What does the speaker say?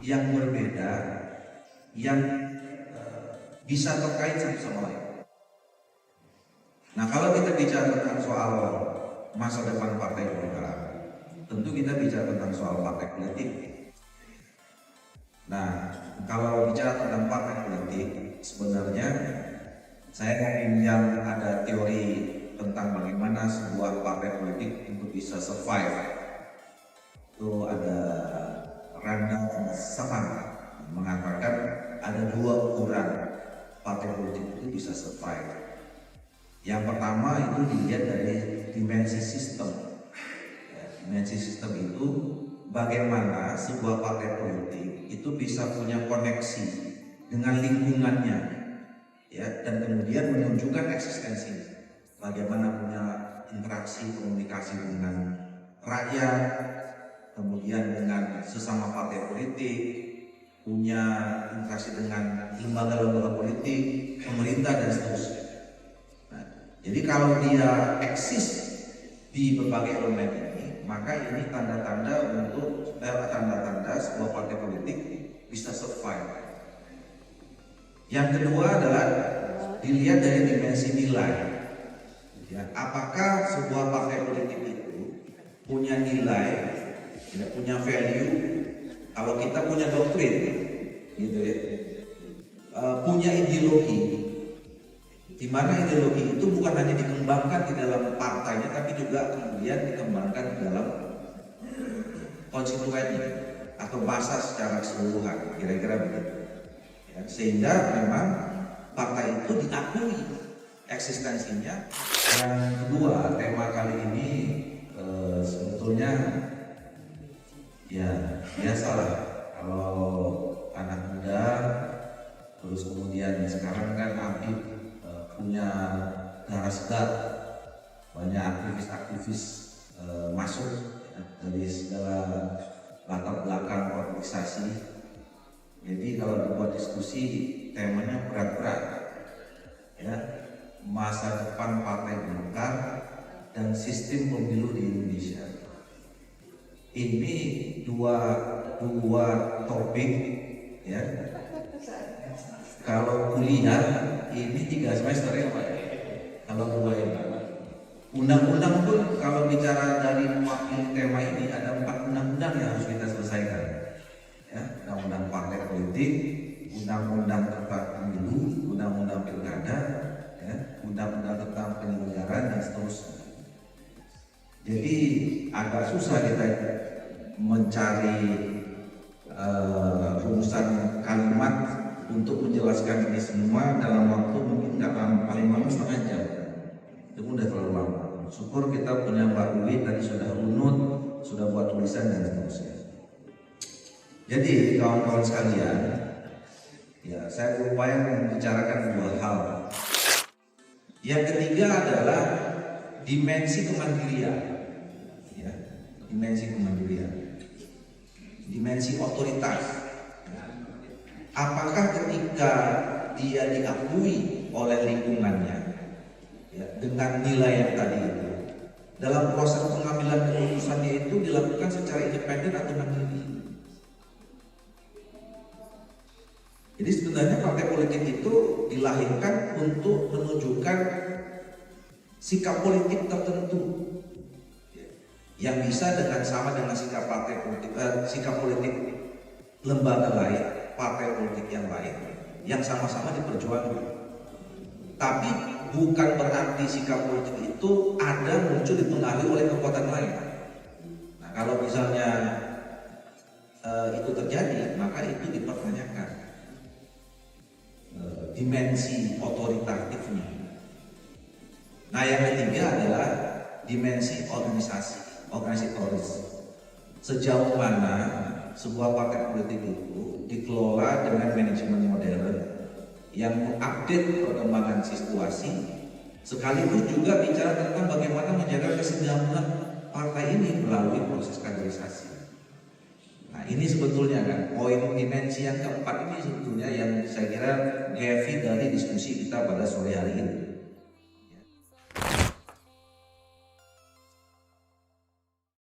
yang berbeda, yang bisa terkait satu sama lain. Nah, kalau kita bicara tentang soal masa depan Partai Golkar, tentu kita bicara tentang soal partai politik. Nah, kalau bicara tentang partai politik, sebenarnya saya yang ada teori tentang bagaimana sebuah partai politik untuk bisa survive. Itu ada Randall Saman mengatakan ada dua ukuran partai politik itu bisa survive. Yang pertama itu dilihat dari dimensi sistem. Dimensi sistem itu bagaimana sebuah partai politik itu bisa punya koneksi dengan lingkungannya, ya, dan kemudian menunjukkan eksistensinya. Bagaimana punya interaksi komunikasi dengan rakyat, kemudian dengan sesama partai politik, punya interaksi dengan lembaga-lembaga politik, pemerintah dan seterusnya. Nah, jadi kalau dia eksis di berbagai elemen ini, maka ini tanda-tanda untuk tanda-tanda sebuah partai politik bisa survive. Yang kedua adalah dilihat dari dimensi nilai. Ya, apakah sebuah partai politik itu punya nilai, punya value? Kalau kita punya doktrin, gitu ya, punya ideologi, di mana ideologi itu bukan hanya dikembangkan di dalam partainya, tapi juga kemudian dikembangkan di dalam konstituennya atau masa secara keseluruhan, kira-kira begitu. Ya, sehingga memang partai itu diakui eksistensinya. Yang kedua, tema kali ini sebetulnya ya biasalah kalau anak muda, terus kemudian sekarang kan Habib punya darah segar, banyak aktivis-aktivis masuk ya, dari segala latar belakang organisasi. Jadi kalau dibuat diskusi temanya berat-berat, ya, masa depan Partai Golkar dan sistem pemilu di Indonesia. Ini dua topik, ya. Kalau kuliah ini 3 semester ya Pak. Kalau dua ini, undang-undang pun kalau bicara dari mewakili tema ini ada 4 undang-undang yang harus kita selesaikan. Ya, undang-undang partai politik, undang-undang tentang pemilu, undang-undang pilkada, ya, undang-undang tentang penyelenggaraan dan seterusnya. Jadi agak susah kita mencari rumusan kalimat untuk menjelaskan ini semua dalam waktu mungkin paling lama setengah jam. Itu udah terlalu lama. Syukur kita punya Mbak Uwi tadi sudah runut, sudah buat tulisan dan seterusnya. Jadi kawan-kawan sekalian, ya saya berupaya membicarakan dua hal. Yang ketiga adalah dimensi kemandirian, ya, dimensi kemandirian, dimensi otoritas. Apakah ketika dia diakui oleh lingkungannya, ya, dengan nilai yang tadi itu, dalam proses pengambilan keputusannya itu dilakukan secara independen atau mandiri? Jadi sebenarnya partai politik itu dilahirkan untuk menunjukkan sikap politik tertentu yang bisa sama dengan sikap partai politik, sikap politik lembaga lain, partai politik yang lain, yang sama-sama diperjuangkan. Tapi bukan berarti sikap politik itu ada muncul dipengaruhi oleh kekuatan lain. Nah, kalau misalnya itu terjadi, maka itu dipertanyakan dimensi otoritatifnya. Nah, yang ketiga adalah dimensi organisatoris. Sejauh mana sebuah partai politik itu dikelola dengan manajemen modern yang mengupdate perkembangan situasi, sekaligus juga bicara tentang bagaimana menjaga kesinambungan partai ini melalui proses kaderisasi. Nah, ini sebetulnya kan poin dimensi yang keempat ini sebetulnya yang saya kira heavy dari diskusi kita pada sore hari ini.